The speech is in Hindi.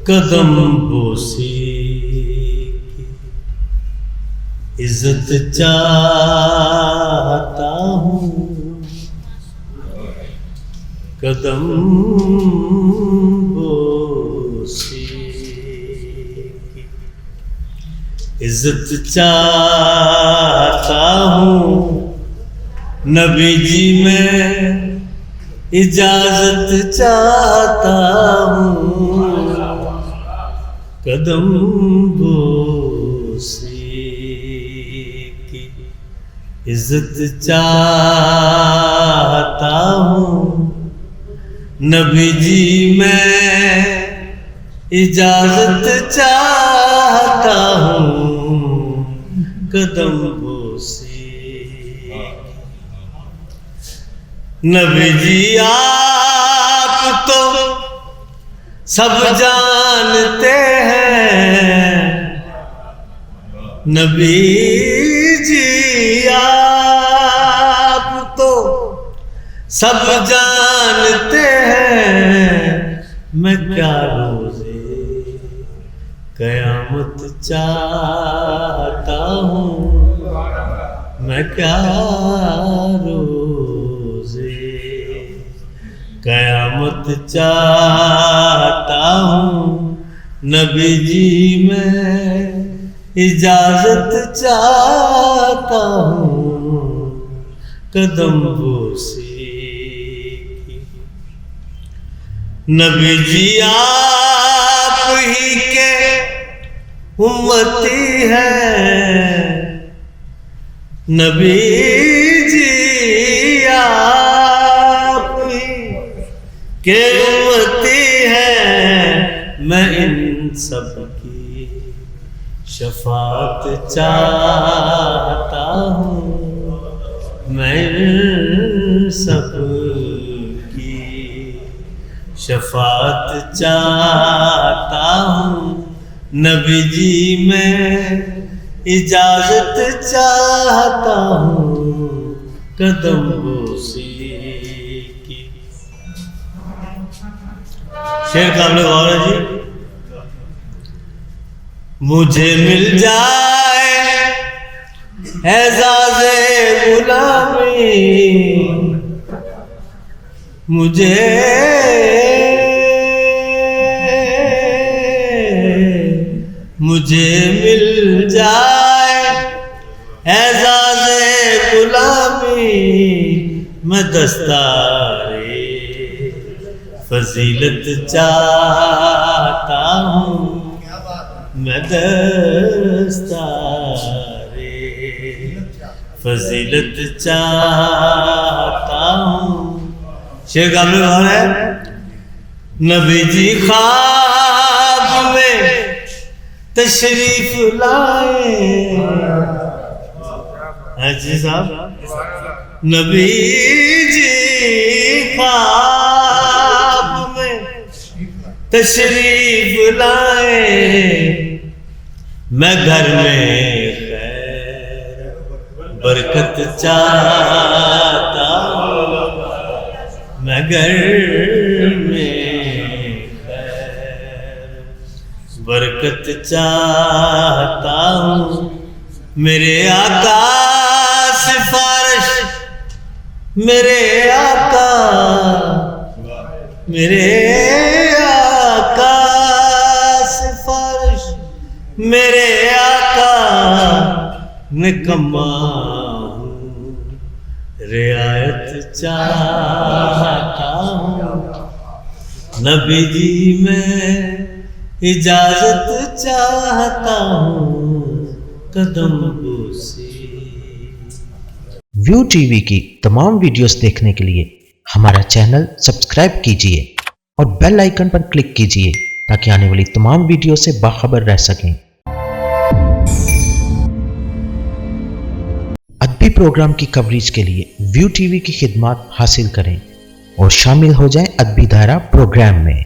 कदम बोसी की इज्जत चाहता हूँ, कदम बोसी की इज्जत चाहता हूँ। नबी जी मैं इजाजत चाहता हूँ, कदम बोसी की इज्जत चाहता हूँ। नबी जी मैं इजाजत चाहता हूँ, कदम बोसी। नबी जी आप तो सब जानते हैं, नबी जी आप तो सब जानते हैं। मैं क्या रोज़े क़यामत चाहता हूँ, मैं क्या रोज़े क़यामत चाहता हूँ। नबी जी मैं इजाजत चाहता हूँ, कदम बोसी की। नबी जी आप ही के उम्मती हैं, नबी जी आप ही के उम्मती हैं। मैं इन सब की शफाअत चाहता हूँ, मैं इन सब की शफाअत चाहता हूँ। नबी जी मैं इजाजत चाहता हूँ, कदम बोसी की। शेर काबिल गौर है जी। मुझे मिल जाए एजाज़े गुलामी, मुझे मिल जाए एजाज़े गुलामी। मैं दस्तारे फजीलत चाहता हूँ, मैं दस्तारे फजीलत चाहता हूँ। शेर काबिल कौन है? नबी जी ख्वाब में तशरीफ लाए, जी साहब। नबी जी ख्वाब में तशरीफ लाए। मैं घर में खैर बरकत चाहता हूँ, मैं घर में खैर बरकत चाहता हूँ। मेरे आका सिफारिश, मेरे आका, मेरे आका सिफारिश, मेरे आका निकम्मा हूँ, रियायत चाहता हूँ। नबी जी मैं इजाजत चाहता हूँ, कदम बोसी। व्यू टीवी की तमाम वीडियोस देखने के लिए हमारा चैनल सब्सक्राइब कीजिए और बेल आइकन पर क्लिक कीजिए ताकि आने वाली तमाम वीडियो से बाखबर रह सकें। अदबी प्रोग्राम की कवरेज के लिए व्यू टीवी की खिदमत हासिल करें और शामिल हो जाएं अदबी धारा प्रोग्राम में।